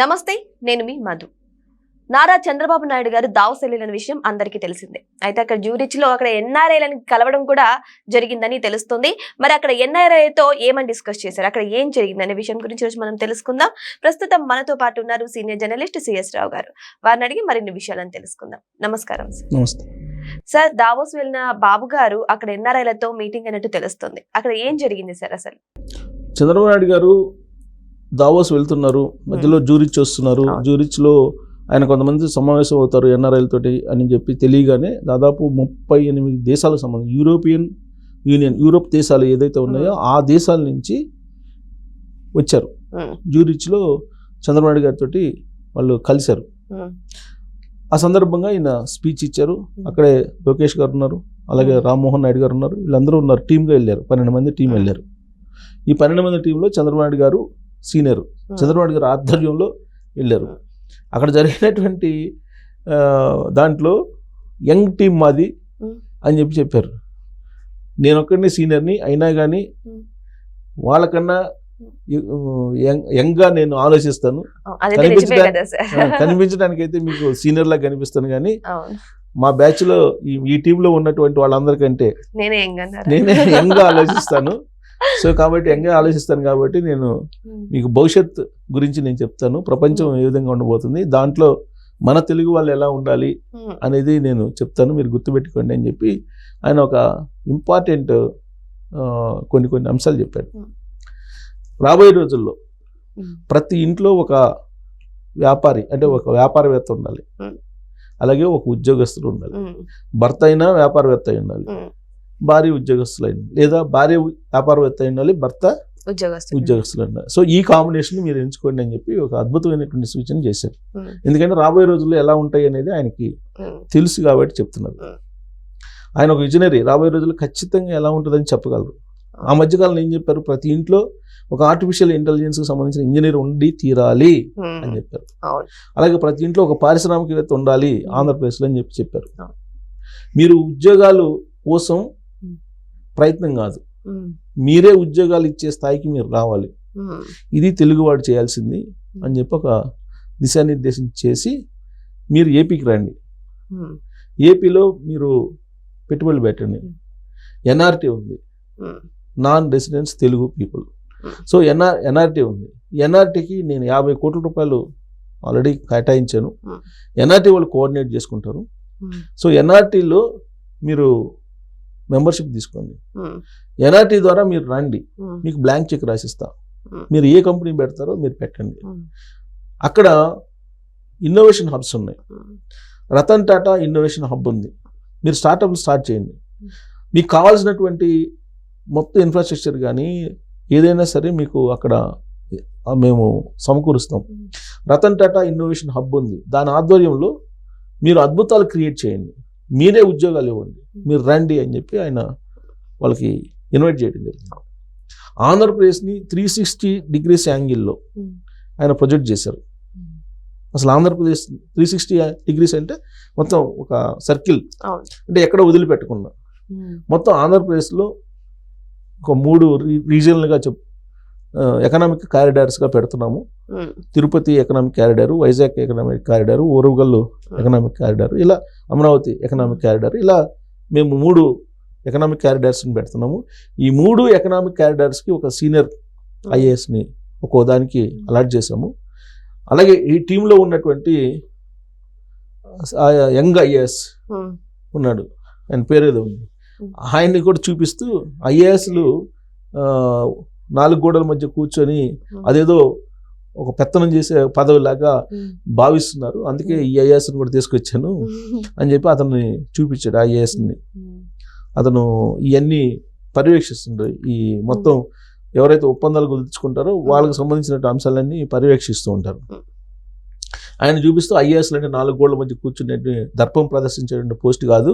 నమస్తే, నేను మీ మధు. నారా చంద్రబాబు నాయుడు గారు దావోస్ వెళ్ళిన విషయం అందరికీ తెలిసిందే. అయితే అక్కడ జ్యూరిచ్లో అక్కడ ఎన్ఆర్ఐలను కలవడం కూడా జరిగిందని తెలుస్తుంది. మరి అక్కడ ఎన్ఆర్ఐతో ఏమని డిస్కస్ చేశారు, అక్కడ ఏం జరిగిందనే విషయం గురించి రోజు మనం తెలుసుకుందాం. ప్రస్తుతం మనతో పాటు ఉన్నారు సీనియర్ జర్నలిస్ట్ సిఎస్ రావు గారు. వారిని అడిగి మరిన్ని విషయాలను తెలుసుకుందాం. నమస్కారం సార్. దావోస్ వెళ్ళిన బాబు గారు అక్కడ ఎన్ఆర్ఐలతో మీటింగ్ అయినట్టు తెలుస్తుంది. అక్కడ ఏం జరిగింది సార్? అసలు చంద్రబాబు నాయుడు గారు దావోస్ వెళ్తున్నారు, మధ్యలో జ్యూరిచ్ వస్తున్నారు. జ్యూరిచ్లో ఆయన కొంతమంది సమావేశం అవుతారు ఎన్ఆర్ఐలతోటి అని చెప్పి తెలియగానే దాదాపు 38 దేశాలకు సంబంధించి యూరోపియన్ యూనియన్, యూరోప్ దేశాలు ఏదైతే ఉన్నాయో ఆ దేశాల నుంచి వచ్చారు. జ్యూరిచ్లో చంద్రబాబు నాయుడు గారితో వాళ్ళు కలిశారు. ఆ సందర్భంగా ఆయన స్పీచ్ ఇచ్చారు. అక్కడే లోకేష్ గారు ఉన్నారు, అలాగే రామ్మోహన్ నాయుడు గారు ఉన్నారు. వీళ్ళందరూ ఉన్నారు, టీమ్గా వెళ్ళారు. 12 మంది టీం వెళ్ళారు. ఈ 12 మంది టీంలో చంద్రబాబు నాయుడు గారు సీనియర్, చంద్రబాబు నాయుడు గారు ఆధ్వర్యంలో వెళ్ళారు. అక్కడ జరిగినటువంటి దాంట్లో యంగ్ టీం మాది అని చెప్పారు. నేను ఒక్కడిని సీనియర్ని, అయినా కానీ వాళ్ళకన్నా యంగ్గా నేను ఆలోచిస్తాను. కనిపించడానికి అయితే మీకు సీనియర్ లాగా కనిపిస్తాను, కానీ మా బ్యాచ్ లో ఈ టీంలో ఉన్నటువంటి వాళ్ళందరికంటే నేనే యంగ్గా ఆలోచిస్తాను. సో కాబట్టి యంగ్గా ఆలోచిస్తాను కాబట్టి నేను మీకు భవిష్యత్ గురించి నేను చెప్తాను, ప్రపంచం ఏ విధంగా ఉండబోతుంది, దాంట్లో మన తెలుగు వాళ్ళు ఎలా ఉండాలి అనేది నేను చెప్తాను, మీరు గుర్తుపెట్టుకోండి అని చెప్పి ఆయన ఒక ఇంపార్టెంట్ కొన్ని అంశాలు చెప్పాడు. రాబోయే రోజుల్లో ప్రతి ఇంట్లో ఒక వ్యాపారి అంటే ఒక వ్యాపారవేత్త ఉండాలి, అలాగే ఒక ఉద్యోగస్తులు ఉండాలి. భర్త అయినా వ్యాపారవేత్త అయి ఉండాలి, భార్య ఉద్యోగస్తులు అయిన, లేదా భార్య వ్యాపారవేత్త అయి ఉండాలి, భర్త ఉద్యోగస్తులు ఉండాలి. సో ఈ కాంబినేషన్ మీరు ఎంచుకోండి అని చెప్పి ఒక అద్భుతమైనటువంటి సూచన చేశారు. ఎందుకంటే రాబోయే రోజుల్లో ఎలా ఉంటాయి అనేది ఆయనకి తెలుసు కాబట్టి చెప్తున్నారు. ఆయన ఒక విజనరీ, రాబోయే రోజుల్లో ఖచ్చితంగా ఎలా ఉంటుందని చెప్పగలరు. ఆ మధ్యకాలంలో ఏం చెప్పారు, ప్రతి ఇంట్లో ఒక ఆర్టిఫిషియల్ ఇంటెలిజెన్స్కి సంబంధించిన ఇంజనీర్ ఉండి తీరాలి అని చెప్పారు. అలాగే ప్రతి ఇంట్లో ఒక పారిశ్రామికవేత్త ఉండాలి ఆంధ్రప్రదేశ్లో అని చెప్పారు. మీరు ఉద్యోగాలు కోసం ప్రయత్నం కాదు, మీరే ఉద్యోగాలు ఇచ్చే స్థాయికి మీరు రావాలి. ఇది తెలుగువాడు చేయాల్సింది అని చెప్పి ఒక దిశానిర్దేశం చేసి మీరు ఏపీకి రండి, ఏపీలో మీరు పెట్టుబడులు పెట్టండి. ఎన్ఆర్టీ ఉంది, non residents Telugu people. So NRT ఉంది. ఎన్ఆర్టీకి నేను 50 కోట్ల రూపాయలు ఆల్రెడీ కేటాయించాను. ఎన్ఆర్టీ వాళ్ళు కోఆర్డినేట్ చేసుకుంటారు. సో ఎన్ఆర్టీలో మీరు మెంబర్షిప్ తీసుకోండి, ఎన్ఆర్టీ ద్వారా మీరు రండి, మీకు బ్లాంక్ చెక్ రాసిస్తా, మీరు ఏ కంపెనీ పెడతారో మీరు పెట్టండి. అక్కడ ఇన్నోవేషన్ హబ్స్ ఉన్నాయి. రతన్ టాటా ఇన్నోవేషన్ హబ్ ఉంది. మీరు స్టార్టప్లు స్టార్ట్ చేయండి. మీకు కావాల్సినటువంటి మొత్తం ఇన్ఫ్రాస్ట్రక్చర్ కానీ ఏదైనా సరే మీకు అక్కడ మేము సమకూరుస్తాం. రతన్ టాటా ఇన్నోవేషన్ హబ్ ఉంది, దాని ఆధ్వర్యంలో మీరు అద్భుతాలు క్రియేట్ చేయండి, మీరే ఉద్యోగాలు ఇవ్వండి, మీరు రండి అని చెప్పి ఆయన వాళ్ళకి ఇన్వైట్ చేయడం జరిగింది. ఆంధ్రప్రదేశ్ని 360 degrees యాంగిల్లో ఆయన ప్రొజెక్ట్ చేశారు. అసలు ఆంధ్రప్రదేశ్ 360 degrees అంటే మొత్తం ఒక సర్కిల్, అంటే ఎక్కడ వదిలిపెట్టకుండా మొత్తం ఆంధ్రప్రదేశ్లో ఒక 3 రీజియన్లుగా ఎకనామిక్ కారిడార్స్గా పెడుతున్నాము. Tirupati economic corridor, Vizag economic corridor, Orugallu economic corridor, ఇలా అమరావతి ఎకనామిక్ కారిడార్, ఇలా మేము 3 ఎకనామిక్ కారిడార్స్ని పెడుతున్నాము. ఈ 3 ఎకనామిక్ కారిడార్స్కి ఒక సీనియర్ ఐఏఎస్ని ఒక్కో దానికి అలాట్ చేసాము. అలాగే ఈ టీంలో ఉన్నటువంటి యంగ్ ఐఏఎస్ ఉన్నాడు, ఆయన పేరు ఏదో ఉంది, ఆయన్ని కూడా చూపిస్తూ ఐఏఎస్లు 4 గోడల మధ్య కూర్చొని అదేదో ఒక పెత్తనం చేసే పదవిలాగా భావిస్తున్నారు, అందుకే ఈ ఐఏఎస్ని కూడా తీసుకొచ్చాను అని చెప్పి అతన్ని చూపించాడు. ఐఏఎస్ని అతను ఇవన్నీ పర్యవేక్షిస్తుంటారు. ఈ మొత్తం ఎవరైతే ఒప్పందాలు కుదుర్చుకుంటారో వాళ్ళకి సంబంధించిన అంశాలన్నీ పర్యవేక్షిస్తూ ఉంటారు. ఆయన చూపిస్తూ ఐఏఎస్లు అంటే 4 గోడల మధ్య కూర్చునే దర్పం ప్రదర్శించే పోస్ట్ కాదు,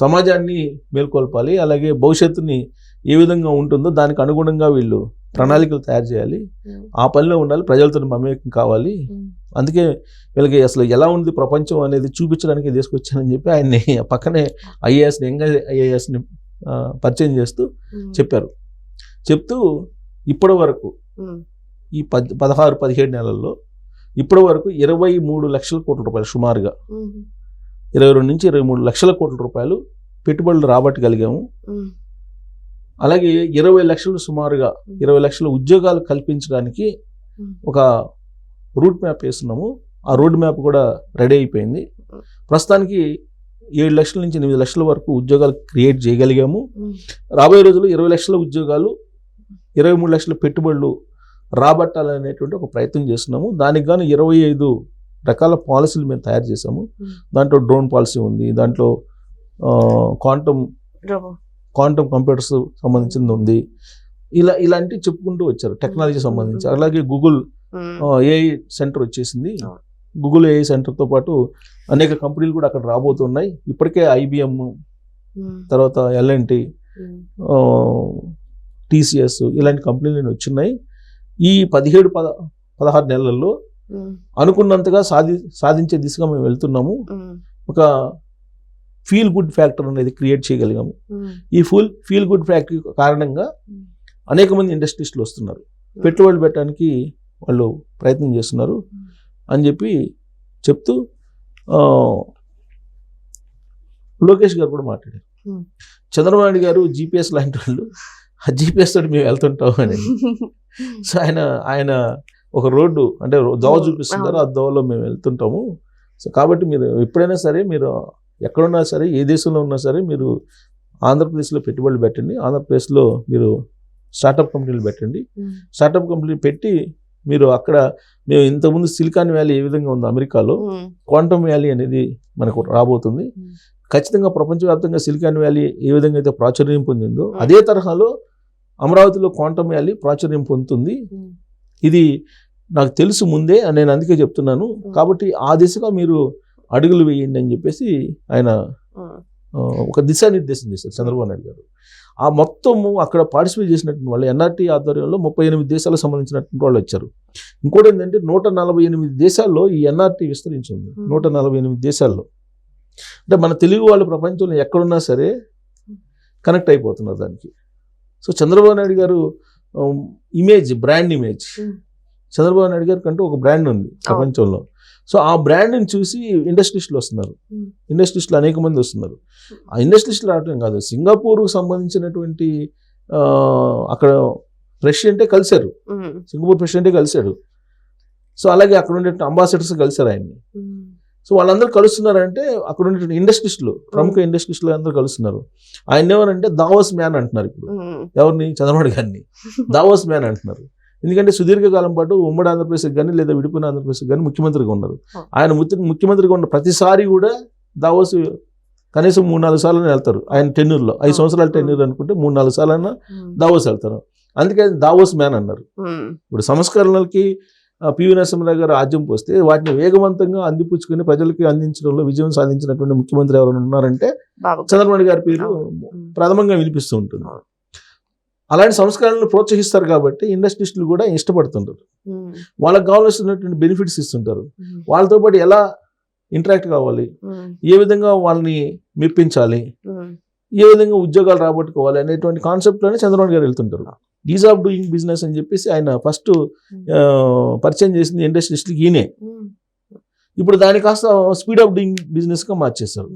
సమాజాన్ని మేల్కొల్పాలి, అలాగే భవిష్యత్తుని ఏ విధంగా ఉంటుందో దానికి అనుగుణంగా వీళ్ళు ప్రణాళికలు తయారు చేయాలి, ఆ పనిలో ఉండాలి, ప్రజలతో మమేకం కావాలి, అందుకే వీళ్ళకి అసలు ఎలా ఉంది ప్రపంచం అనేది చూపించడానికి తీసుకొచ్చానని చెప్పి ఆయన్ని పక్కనే ఐఏఎస్ని యంగ్ ఐఏఎస్ని పరిచయం చేస్తూ చెప్పారు. చెప్తూ ఇప్పటి వరకు ఈ 16-17 నెలల్లో ఇప్పటి వరకు 23 లక్షల కోట్ల రూపాయలు సుమారుగా 22 నుంచి 23 లక్షల కోట్ల రూపాయలు పెట్టుబడులు రాబట్టగలిగాము. అలాగే 20 లక్షలు సుమారుగా 20 లక్షల ఉద్యోగాలు కల్పించడానికి ఒక రూట్ మ్యాప్ వేస్తున్నాము. ఆ రోడ్ మ్యాప్ కూడా రెడీ అయిపోయింది. ప్రస్తుతానికి 7 లక్షల నుంచి 8 లక్షల వరకు ఉద్యోగాలు క్రియేట్ చేయగలిగాము. రాబోయే రోజుల్లో 20 లక్షల ఉద్యోగాలు 23 లక్షల పెట్టుబడులు రాబట్టాలనేటువంటి ఒక ప్రయత్నం చేస్తున్నాము. దానికి గాను 25 రకాల పాలసీలు మేము తయారు చేసాము. దాంట్లో డ్రోన్ పాలసీ ఉంది, దాంట్లో క్వాంటమ్ కంప్యూటర్స్ సంబంధించింది ఉంది. ఇలాంటివి చెప్పుకుంటూ వచ్చారు టెక్నాలజీ సంబంధించి. అలాగే గూగుల్ ఏఐ సెంటర్ వచ్చేసింది. గూగుల్ ఏఐ సెంటర్తో పాటు అనేక కంపెనీలు కూడా అక్కడ రాబోతున్నాయి. ఇప్పటికే IBM, తర్వాత L&T, TCS ఇలాంటి కంపెనీలు వచ్చినాయి. ఈ 17-16 నెలల్లో అనుకున్నంతగా సాధించే దిశగా మేము వెళ్తున్నాము. ఒక ఫీల్ గుడ్ ఫ్యాక్టర్ అనేది క్రియేట్ చేయగలిగాము. ఈ ఫీల్ గుడ్ ఫ్యాక్టరీ కారణంగా అనేక మంది ఇండస్ట్రీస్లు వస్తున్నారు, పెట్టుబడులు పెట్టడానికి వాళ్ళు ప్రయత్నం చేస్తున్నారు అని చెప్తూ లోకేష్ గారు కూడా మాట్లాడారు. చంద్రబాబు నాయుడు గారు GPS లాంటి వాళ్ళు, ఆ GPS తోటి మేము వెళ్తుంటాం అని. సో ఆయన ఒక రోడ్డు అంటే దోవ చూపిస్తున్నారు, ఆ దోవలో మేము వెళ్తుంటాము. సో కాబట్టి మీరు ఎప్పుడైనా సరే, మీరు ఎక్కడున్నా సరే, ఏ దేశంలో ఉన్నా సరే, మీరు ఆంధ్రప్రదేశ్లో పెట్టుబడులు పెట్టండి. ఆంధ్రప్రదేశ్లో మీరు స్టార్టప్ కంపెనీలు పెట్టండి. స్టార్టప్ కంపెనీలు పెట్టి మీరు అక్కడ, మేము ఇంతకుముందు సిలికాన్ వ్యాలీ ఏ విధంగా ఉందో అమెరికాలో, క్వాంటమ్ వ్యాలీ అనేది మనకు రాబోతుంది. ఖచ్చితంగా ప్రపంచవ్యాప్తంగా సిలికాన్ వ్యాలీ ఏ విధంగా అయితే ప్రాచుర్యం పొందిందో అదే తరహాలో అమరావతిలో క్వాంటమ్ వ్యాలీ ప్రాచుర్యం పొందుతుంది. ఇది నాకు తెలుసు ముందే, నేను అందుకే చెప్తున్నాను. కాబట్టి ఆ దిశగా మీరు అడుగులు వేయండి అని చెప్పేసి ఆయన ఒక దిశానిర్దేశం చేశారు చంద్రబాబు నాయుడు గారు. ఆ మొత్తము అక్కడ పార్టిసిపేట్ చేసినటువంటి వాళ్ళు NRT ఆధ్వర్యంలో 38 దేశాలకు సంబంధించినటువంటి వాళ్ళు వచ్చారు. ఇంకోటి ఏంటంటే 148 దేశాల్లో ఈ NRT విస్తరించింది. 148 దేశాల్లో. అంటే మన తెలుగు వాళ్ళు ప్రపంచంలో ఎక్కడున్నా సరే కనెక్ట్ అయిపోతున్నారు దానికి. సో చంద్రబాబు నాయుడు గారు బ్రాండ్ ఇమేజ్, చంద్రబాబు నాయుడు గారికి అంటూ ఒక బ్రాండ్ ఉంది ప్రపంచంలో. సో ఆ బ్రాండ్ని చూసి ఇండస్ట్రీస్లో వస్తున్నారు. ఇండస్ట్రీస్లో అనేక మంది వస్తున్నారు. ఆ ఇండస్ట్రీస్లో రావటం కాదు, సింగపూర్కు సంబంధించినటువంటి అక్కడ ప్రెసిడెంటే కలిశారు, సింగపూర్ ప్రెసిడెంటే కలిశాడు. సో అలాగే అక్కడ ఉండే అంబాసిడర్స్ కలిశారు ఆయన్ని. సో వాళ్ళందరూ కలుస్తున్నారంటే అక్కడ ఉండే ఇండస్ట్రీస్లో, ప్రముఖ ఇండస్ట్రీస్లో అందరూ కలుస్తున్నారు. ఆయన ఏమనంటే దావోస్ మ్యాన్ అంటున్నారు. ఇప్పుడు ఎవరిని? చంద్రబాబు గారిని దావోస్ మ్యాన్ అంటున్నారు. ఎందుకంటే సుదీర్ఘకాలం పాటు ఉమ్మడి ఆంధ్రప్రదేశ్కి కానీ లేదా విడిపోయిన ఆంధ్రప్రదేశ్కి కానీ ముఖ్యమంత్రిగా ఉన్నారు. ఆయన ముఖ్యమంత్రిగా ఉన్న ప్రతిసారి కూడా దావోస్ కనీసం 3-4 సార్లు వెళ్తారు. ఆయన టెన్యూర్లో 5 సంవత్సరాల టెన్యూర్ అనుకుంటే 3-4 సార్లైనా దావోస్ వెళ్తారు. అందుకే దావోస్ మ్యాన్ అన్నారు. ఇప్పుడు సంస్కరణలకి పివి నరసింహరావు గారు ఆజ్యం పోస్తే వాటిని వేగవంతంగా అందిపుచ్చుకొని ప్రజలకి అందించడంలో విజయం సాధించినటువంటి ముఖ్యమంత్రి ఎవరైనా ఉన్నారంటే చంద్రబాబు గారి పేరు ప్రథమంగా వినిపిస్తూ ఉంటుంది. అలాంటి సంస్కరణలు ప్రోత్సహిస్తారు కాబట్టి ఇండస్ట్రీస్లు కూడా ఇష్టపడుతుంటారు. వాళ్ళకి కావాల్సినటువంటి బెనిఫిట్స్ ఇస్తుంటారు. వాళ్ళతో పాటు ఎలా ఇంటరాక్ట్ కావాలి, ఏ విధంగా వాళ్ళని మెప్పించాలి, ఏ విధంగా ఉద్యోగాలు రాబట్టుకోవాలి అనేటువంటి కాన్సెప్ట్లోనే చంద్రబాబు గారు వెళ్తుంటారు. ఈజ్ ఆఫ్ డూయింగ్ బిజినెస్ అని చెప్పేసి ఆయన ఫస్ట్ పరిచయం చేసింది ఇండస్ట్రీస్కి ఈయనే. ఇప్పుడు దాని కాస్త స్పీడ్ ఆఫ్ డూయింగ్ బిజినెస్గా మార్చేశారు.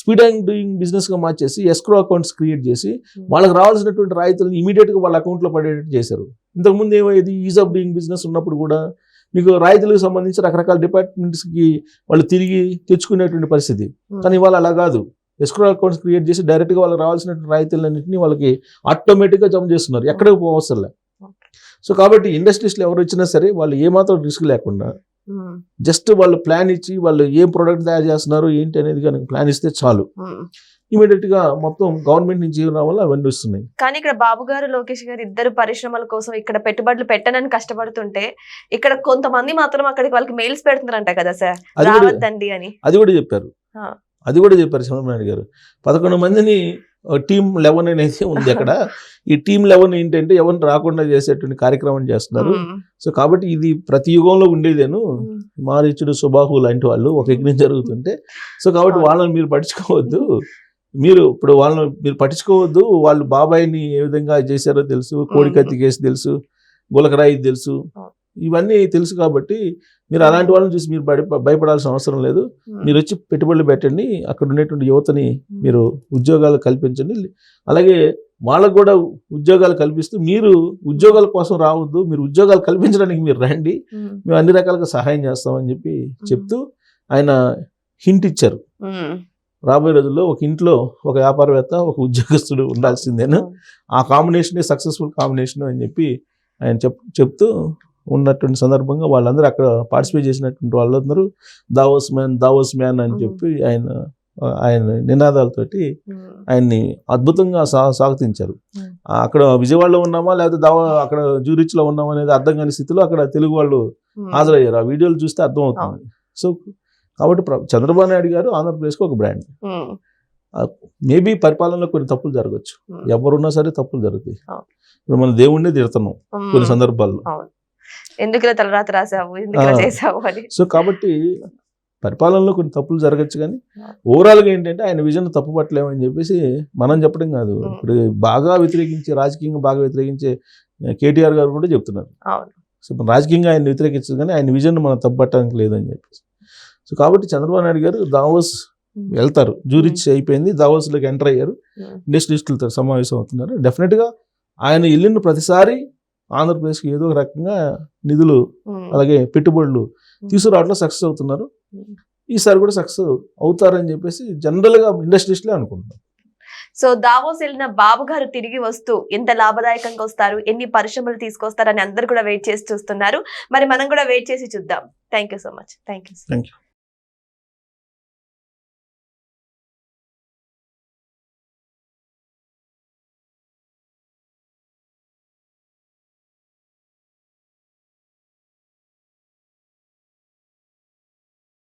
స్పీడ్ ఆఫ్ డూయింగ్ బిజినెస్గా మార్చేసి ఎస్క్రో అకౌంట్స్ క్రియేట్ చేసి వాళ్ళకి రావాల్సినటువంటి రాయితీలను ఇమీడియట్గా వాళ్ళ అకౌంట్లో పడేటట్టు చేశారు. ఇంతకుముందు ఏమయ్యేది, ఈజ్ ఆఫ్ డూయింగ్ బిజినెస్ ఉన్నప్పుడు కూడా మీకు రాయితీలకు సంబంధించి రకరకాల డిపార్ట్మెంట్స్కి వాళ్ళు తిరిగి తెచ్చుకునేటువంటి పరిస్థితి. కానీ ఇవాళ అలా కాదు. ఎస్క్రో అకౌంట్స్ క్రియేట్ చేసి డైరెక్ట్గా వాళ్ళకి రావాల్సినటువంటి రాయితీలన్నింటినీ వాళ్ళకి ఆటోమేటిక్గా జమ చేస్తున్నారు, ఎక్కడికి పోవసలే. సో కాబట్టి ఇండస్ట్రీస్లో ఎవరు వచ్చినా సరే వాళ్ళు ఏమాత్రం రిస్క్ లేకుండా జస్ట్ వాళ్ళు ప్లాన్ ఇచ్చి వాళ్ళు ఏం ప్రోడక్ట్ తయారు చేస్తున్నారు ఏంటి అనేది కనుక ప్లాన్ ఇస్తే చాలు, ఇమీడియట్ గా మొత్తం గవర్నమెంట్ నుంచి ఏం రావాలో అవన్నీ వస్తున్నాయి. కానీ ఇక్కడ బాబు గారు లోకేష్ గారు ఇద్దరు పరిశ్రమల కోసం ఇక్కడ పెట్టుబడులు పెట్టనని కష్టపడుతుంటే ఇక్కడ కొంతమంది మాత్రం అక్కడికి వాళ్ళకి మెయిల్స్ పెడుతున్నారంట కదా సార్, రావద్దండి అని. అది కూడా చెప్పారు చంద్రబాబు నాయుడు గారు. 11 మందిని టీమ్ 11 అనేది ఉంది అక్కడ. ఈ టీమ్ 11 ఏంటంటే ఎవరిని రాకుండా చేసేటువంటి కార్యక్రమం చేస్తున్నారు. సో కాబట్టి ఇది ప్రతి యుగంలో ఉండేదేను. మారీచుడు, సుబాహు లాంటి వాళ్ళు ఒక యజ్ఞం జరుగుతుంటే, సో కాబట్టి వాళ్ళని మీరు పట్టించుకోవద్దు. మీరు పట్టించుకోవద్దు. వాళ్ళు బాబాయిని ఏ విధంగా చేశారో తెలుసు, కోడికత్తి కేసు తెలుసు, గులకరాయి తెలుసు, ఇవన్నీ తెలుసు కాబట్టి మీరు అలాంటి వాళ్ళని చూసి మీరు భయపడాల్సిన అవసరం లేదు. మీరు వచ్చి పెట్టుబడులు పెట్టండి, అక్కడ ఉండేటువంటి యువతని మీరు ఉద్యోగాలు కల్పించండి, అలాగే వాళ్ళకు కూడా ఉద్యోగాలు కల్పిస్తూ మీరు ఉద్యోగాల కోసం రావద్దు, మీరు ఉద్యోగాలు కల్పించడానికి మీరు రండి, మేము అన్ని రకాలుగా సహాయం చేస్తామని చెప్పి చెప్తూ ఆయన హింట్ ఇచ్చారు. రాబోయే రోజుల్లో ఒక ఇంట్లో ఒక వ్యాపారవేత్త ఒక ఉద్యోగస్తుడు ఉండాల్సిందేను, ఆ కాంబినేషనే సక్సెస్ఫుల్ కాంబినేషన్ అని చెప్పి ఆయన చెప్తూ ఉన్నటువంటి సందర్భంగా వాళ్ళందరూ అక్కడ పార్టిసిపేట్ చేసినటువంటి వాళ్ళందరూ దావోస్ మ్యాన్ అని చెప్పి ఆయన నినాదాలతోటి ఆయన్ని అద్భుతంగా స్వాగతించారు. అక్కడ విజయవాడలో ఉన్నామా లేకపోతే అక్కడ జ్యూరిచ్లో ఉన్నామా అనేది అర్థం కాని స్థితిలో అక్కడ తెలుగు వాళ్ళు హాజరయ్యారు. ఆ వీడియోలు చూస్తే అర్థం అవుతుంది. సో కాబట్టి చంద్రబాబు నాయుడు గారు ఆంధ్రప్రదేశ్కి ఒక బ్రాండ్. మేబీ పరిపాలనలో కొన్ని తప్పులు జరగచ్చు, ఎవరున్నా సరే తప్పులు జరుగుతాయి. ఇప్పుడు మన దేవుణ్ణే తిడుతున్నాం కొన్ని సందర్భాల్లో, ఎందుకు తలరాత రాసావు, చేసావు అని. సో కాబట్టి పరిపాలనలో కొన్ని తప్పులు జరగచ్చు, కానీ ఓవరాల్గా ఏంటంటే ఆయన విజన్ తప్పు పట్టలేమని చెప్పేసి మనం చెప్పడం కాదు, ఇప్పుడు బాగా వ్యతిరేకించే రాజకీయంగా బాగా వ్యతిరేకించే కేటీఆర్ గారు కూడా చెప్తున్నారు. సో రాజకీయంగా ఆయన వ్యతిరేకించదు కానీ ఆయన విజన్ మనం తప్పు పట్టడానికి లేదని చెప్పేసి. సో కాబట్టి చంద్రబాబు నాయుడు గారు దావోస్ వెళ్తారు, జ్యూరిచ్ అయిపోయింది, దావోస్లోకి ఎంటర్ అయ్యారు, ఇండస్ట్రియలిస్టులతో సమావేశం అవుతున్నారు. డెఫినెట్గా ఆయన వెళ్ళిన ప్రతిసారి ఆంధ్రప్రదేశ్కి ఏదో ఒక రకంగా నిధులు అలాగే పెట్టుబడులు తీసుకురావడంలో సక్సెస్ అవుతున్నారు. ఈసారి కూడా సక్సెస్ అవుతారని చెప్పేసి జనరల్గా ఇండస్ట్రియలిస్టులే అనుకుంటున్నారు. సో దావోస్ వెళ్ళిన బాబు గారు తిరిగి వస్తూ ఎంత లాభదాయకంగా వస్తారు, ఎన్ని పరిశ్రమలు తీసుకొస్తారని అందరు కూడా వెయిట్ చేసి చూస్తున్నారు. మరి మనం కూడా వెయిట్ చేసి చూద్దాం. Thank you so much. Thank you.